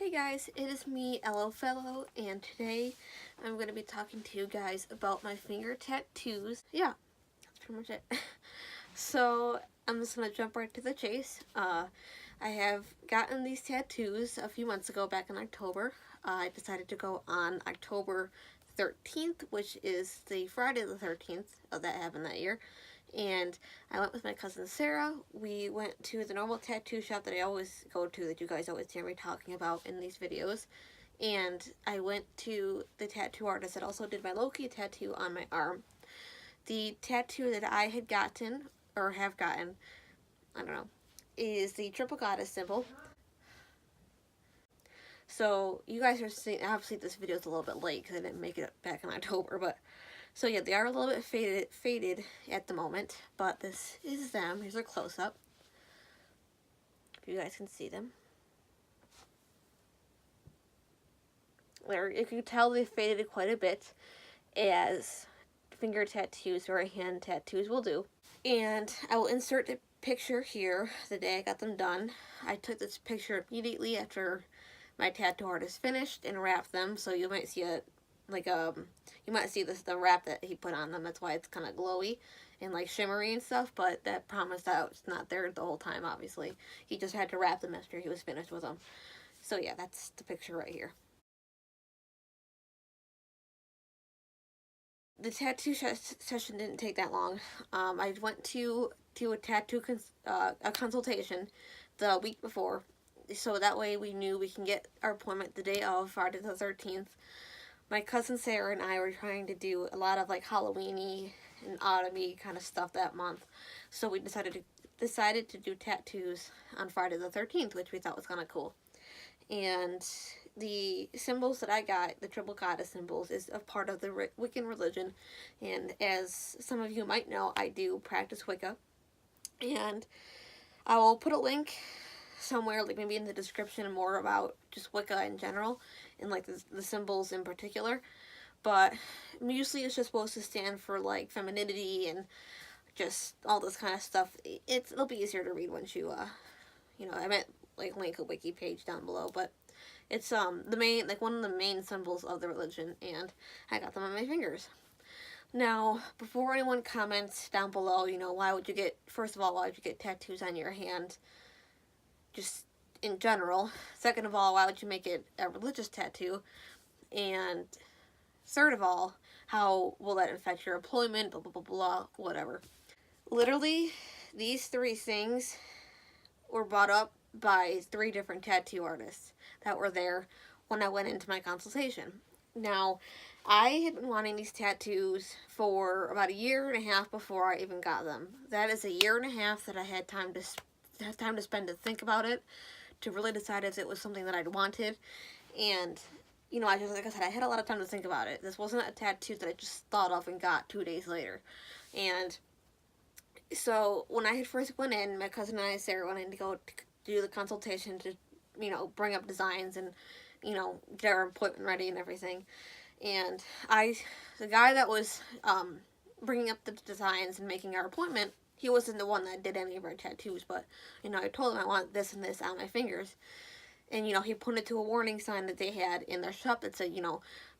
Hey guys, it is me, Hello Fellow, and today I'm going to be talking to you guys about my finger tattoos. Yeah, that's pretty much it. So, I'm just going to jump right to the chase. I have gotten these tattoos a few months ago, back in October. I decided to go on October 13th, which is the Friday the 13th of that happened that year. And I went with my cousin Sarah. We went to the normal tattoo shop that I always go to, that you guys always hear me talking about in these videos. And I went to the tattoo artist that also did my Loki tattoo on my arm. The tattoo that I had gotten, or have gotten, I don't know, is the triple goddess symbol. So you guys are seeing, obviously this video is a little bit late because I didn't make it back in October, but so yeah, they are a little bit faded at the moment, but this is them. Here's a close-up, if you guys can see them. There, you can tell they faded quite a bit, as finger tattoos or hand tattoos will do. And I will insert a picture here the day I got them done. I took this picture immediately after my tattoo artist finished and wrapped them, so you might see it like you might see the wrap that he put on them. That's why it's kind of glowy and like shimmery and stuff, but that promised that it's not there the whole time. Obviously he just had to wrap them after he was finished with them. So yeah, that's the picture right here. The tattoo session didn't take that long. I went to a tattoo a consultation the week before, so that way we knew we can get our appointment the day of, Friday the 13th. My cousin Sarah and I were trying to do a lot of like Halloween-y and autumn-y kind of stuff that month, so we decided to do tattoos on Friday the 13th, which we thought was kind of cool. And the symbols that I got, the triple goddess symbols, is a part of the Wiccan religion, and as some of you might know, I do practice Wicca, and I will put a link somewhere, like maybe in the description, more about just Wicca in general and like the symbols in particular. But usually it's just supposed to stand for like femininity and just all this kind of stuff. It'll be easier to read once you I meant like link a wiki page down below, but it's the main, like one of the main symbols of the religion, and I got them on my fingers. Now, before anyone comments down below, why would you get, first of all, why would you get tattoos on your hand? Just in general. Second of all, why would you make it a religious tattoo? And third of all, how will that affect your employment, blah, blah, blah, blah, whatever. Literally, these three things were brought up by 3 different tattoo artists that were there when I went into my consultation. Now, I had been wanting these tattoos for about 1.5 years before I even got them. That is 1.5 years that I had time to spend to think about it, to really decide if it was something that I'd wanted. And I just, like I said, I had a lot of time to think about it. This wasn't a tattoo that I just thought of and got 2 days later. And so when I had first went in, my cousin and I, Sarah, went in to go do the consultation to bring up designs and get our appointment ready and everything. And the guy that was bringing up the designs and making our appointment, he wasn't the one that did any of our tattoos, but I told him I want this and this on my fingers. And he pointed to a warning sign that they had in their shop that said,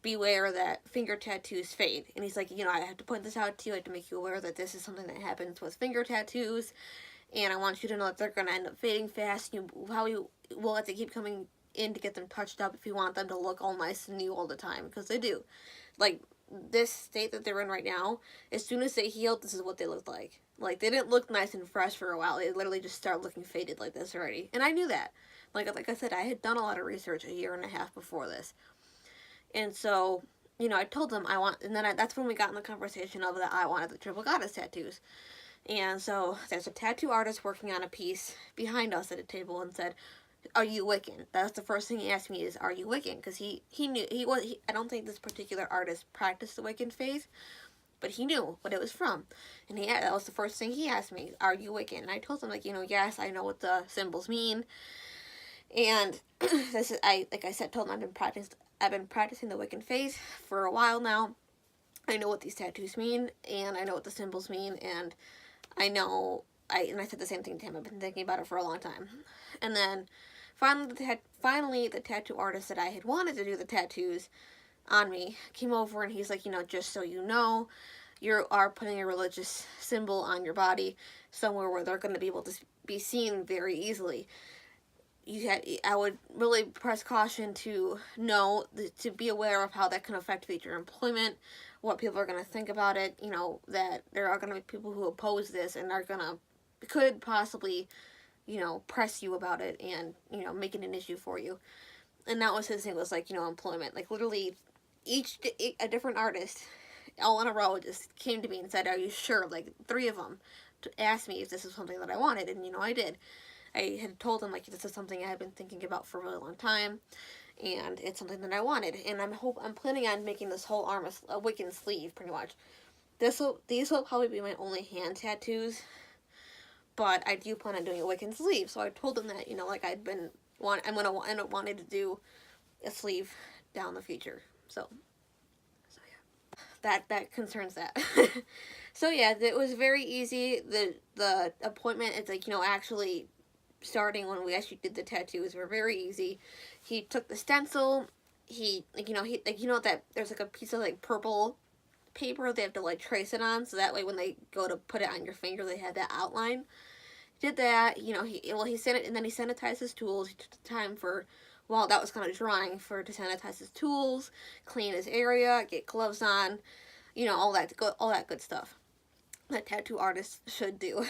beware that finger tattoos fade. And he's like, I have to point this out to you. I have to make you aware that this is something that happens with finger tattoos. And I want you to know that they're going to end up fading fast. You will have to keep coming in to get them touched up if you want them to look all nice and new all the time. Because they do. Like, this state that they're in right now, as soon as they healed, this is what they looked like. Like, they didn't look nice and fresh for a while. They literally just started looking faded like this already. And I knew that. Like I said, I had done a lot of research 1.5 years before this. And so, I told them that's when we got in the conversation of that I wanted the triple goddess tattoos. And so, there's a tattoo artist working on a piece behind us at a table and said, are you Wiccan? That's the first thing he asked me is, are you Wiccan? Because he knew, I don't think this particular artist practiced the Wiccan faith, but he knew what it was from. And that was the first thing he asked me, are you Wiccan? And I told him, yes, I know what the symbols mean. And this is, like I said, told him I've been practicing the Wiccan faith for a while now. I know what these tattoos mean, and I know what the symbols mean, and I said the same thing to him. I've been thinking about it for a long time. And then Finally, the tattoo artist that I had wanted to do the tattoos on me came over, and he's like, just so you know, you are putting a religious symbol on your body somewhere where they're going to be able to be seen very easily. I would really press caution to know, to be aware of how that can affect future employment, what people are going to think about it, that there are going to be people who oppose this and could possibly, press you about it and, make it an issue for you. And that was his thing, was like, employment. Like, literally, a different artist, all in a row, just came to me and said, are you sure? Like, 3 of them asked me if this is something that I wanted, and, I did. I had told them, like, this is something I had been thinking about for a really long time, and it's something that I wanted. And I'm planning on making this whole arm a Wiccan sleeve, pretty much. These will probably be my only hand tattoos, but I do plan on doing a Wiccan sleeve. So I told them that, like, I wanted to do a sleeve down the future. So yeah, that concerns that. So yeah, it was very easy. The appointment, it's like, actually starting when we actually did the tattoos were very easy. He took the stencil. That there's like a piece of like purple paper they have to like trace it on, so that way when they go to put it on your finger, they have that outline. Did that, he sent it, and then he sanitized his tools. He took the time while that was kind of drying, to sanitize his tools, clean his area, get gloves on, all that good stuff that tattoo artists should do.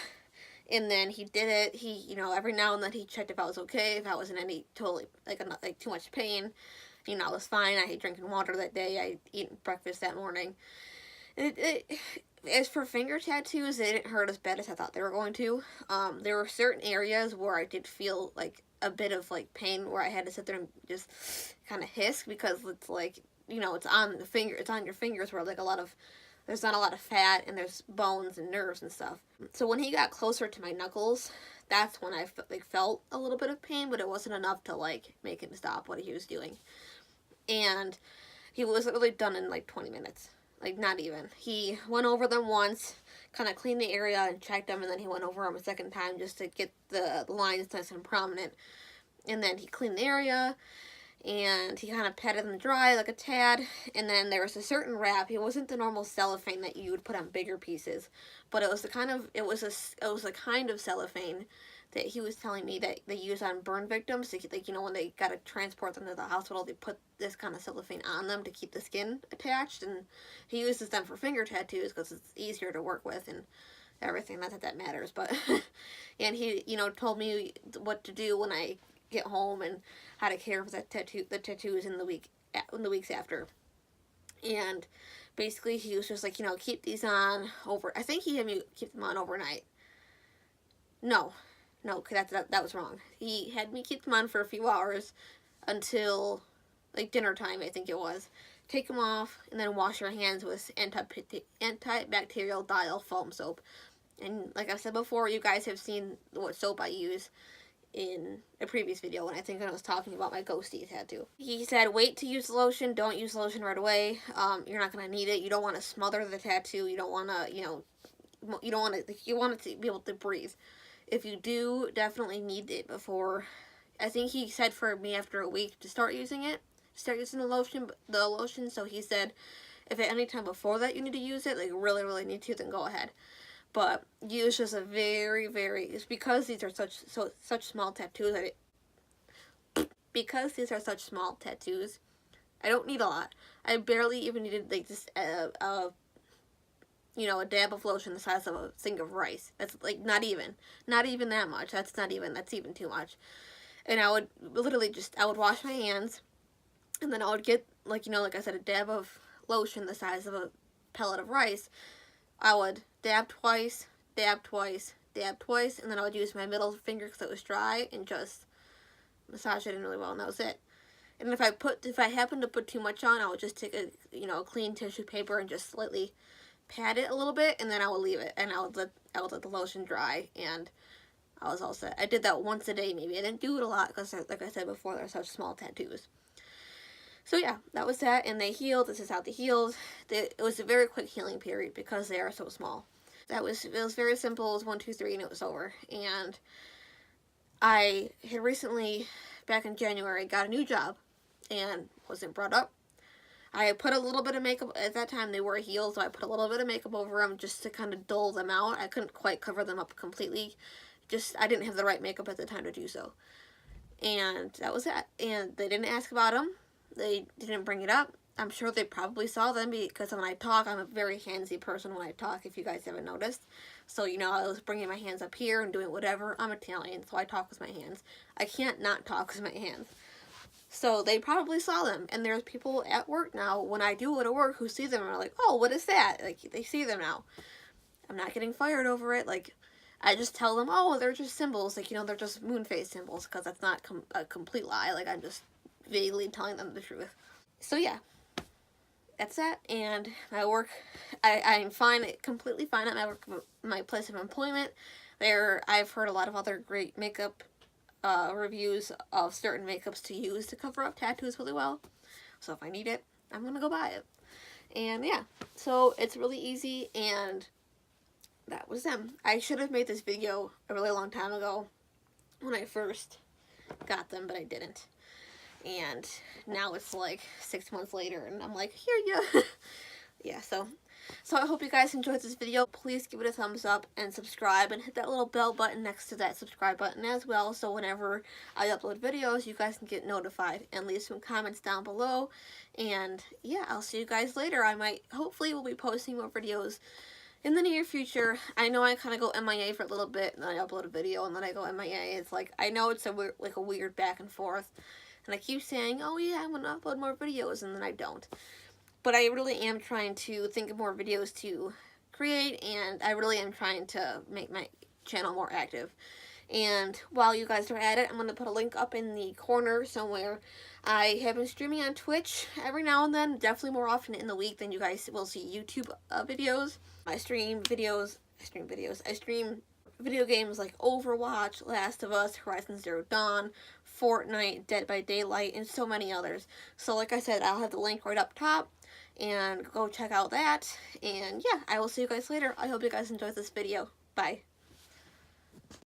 And then he did it. He, every now and then he checked if I was okay, if I was in any like too much pain. I was fine. I had drinking water that day. I eaten breakfast that morning. And as for finger tattoos, they didn't hurt as bad as I thought they were going to. There were certain areas where I did feel like a bit of like pain, where I had to sit there and just kind of hiss, because it's like, it's on the finger, it's on your fingers where like there's not a lot of fat, and there's bones and nerves and stuff. So when he got closer to my knuckles, that's when I felt a little bit of pain, but it wasn't enough to like make him stop what he was doing. And he was literally done in like 20 minutes. Like, not even. He went over them once, kind of cleaned the area and checked them, and then he went over them a second time just to get the lines nice and prominent. And then he cleaned the area, and he kind of patted them dry like a tad. And then there was a certain wrap. It wasn't the normal cellophane that you would put on bigger pieces, but it was the kind of cellophane that he was telling me that they use on burn victims. Like, when they gotta transport them to the hospital, they put this kind of cellophane on them to keep the skin attached. And he uses them for finger tattoos because it's easier to work with and everything. Not that that matters, but and he, told me what to do when I get home and how to care for the tattoos in the weeks after. And basically, he was just like, keep these on over. I think he had me keep them on overnight. No, that was wrong. He had me keep them on for a few hours until like dinner time, I think it was. Take them off, and then wash your hands with antibacterial dial foam soap. And like I said before, you guys have seen what soap I use in a previous video when I was talking about my ghosty tattoo. He said wait to use the lotion. Don't use the lotion right away. You're not going to need it. You don't want to smother the tattoo. You don't want to, you want it to be able to breathe. If you do, definitely need it before. I think he said for me after a week to start using the lotion. So he said if at any time before that you need to use it, like really, really need to, then go ahead. But use just a very, very, it's because these are such small tattoos. Because these are such small tattoos, I don't need a lot. I barely even needed like just a dab of lotion the size of a thing of rice. That's like not even that much. That's even too much. And I would literally I would wash my hands, and then I would get like I said, a dab of lotion the size of a pellet of rice. I would dab twice, dab twice, dab twice, and then I would use my middle finger because it was dry and just massage it in really well, and that was it. And if I happened to put too much on, I would just take a clean tissue paper and just slightly pat it a little bit, and then I would leave it, and I would let the lotion dry, and I was all set. I did that once a day maybe. I didn't do it a lot because, like I said before, they're such small tattoos. So yeah, that was that, and they healed. This is how they healed. It was a very quick healing period because they are so small. It was very simple. It was 1, 2, 3, and it was over. And I had recently back in January, got a new job and wasn't brought up. I put a little bit of makeup, at that time they wore heels, so I put a little bit of makeup over them just to kind of dull them out. I couldn't quite cover them up completely. I didn't have the right makeup at the time to do so. And that was it. And they didn't ask about them. They didn't bring it up. I'm sure they probably saw them because when I talk, I'm a very handsy person when I talk, if you guys haven't noticed. So, you know, I was bringing my hands up here and doing whatever. I'm Italian, so I talk with my hands. I can't not talk with my hands. So they probably saw them. And there's people at work now, when I do go to work, who see them and are like, oh, what is that? Like, they see them now. I'm not getting fired over it. Like, I just tell them, oh, they're just symbols. Like, you know, they're just moon phase symbols, because that's not a complete lie. Like, I'm just vaguely telling them the truth. So, yeah. That's that. And my work, I'm fine, completely fine at my work, my place of employment. I've heard a lot of other great makeup reviews of certain makeups to use to cover up tattoos really well. So if I need it, I'm going to go buy it. And, yeah. So, it's really easy, and that was them. I should have made this video a really long time ago when I first got them, but I didn't. And now it's like 6 months later, and I'm like, here you. Yeah, so I hope you guys enjoyed this video. Please give it a thumbs up and subscribe, and hit that little bell button next to that subscribe button as well, so whenever I upload videos, you guys can get notified, and leave some comments down below. And yeah, I'll see you guys later. Hopefully will be posting more videos in the near future. I know I kind of go MIA for a little bit, and then I upload a video, and then I go MIA. It's like, I know it's a weird back and forth. And I keep saying, oh yeah, I'm going to upload more videos, and then I don't. But I really am trying to think of more videos to create, and I really am trying to make my channel more active. And while you guys are at it, I'm going to put a link up in the corner somewhere. I have been streaming on Twitch every now and then, definitely more often in the week than you guys will see YouTube videos. I stream video games like Overwatch, Last of Us, Horizon Zero Dawn, Fortnite, Dead by Daylight, and so many others. So like I said, I'll have the link right up top, and go check out that. And yeah, I will see you guys later. I hope you guys enjoyed this video. Bye.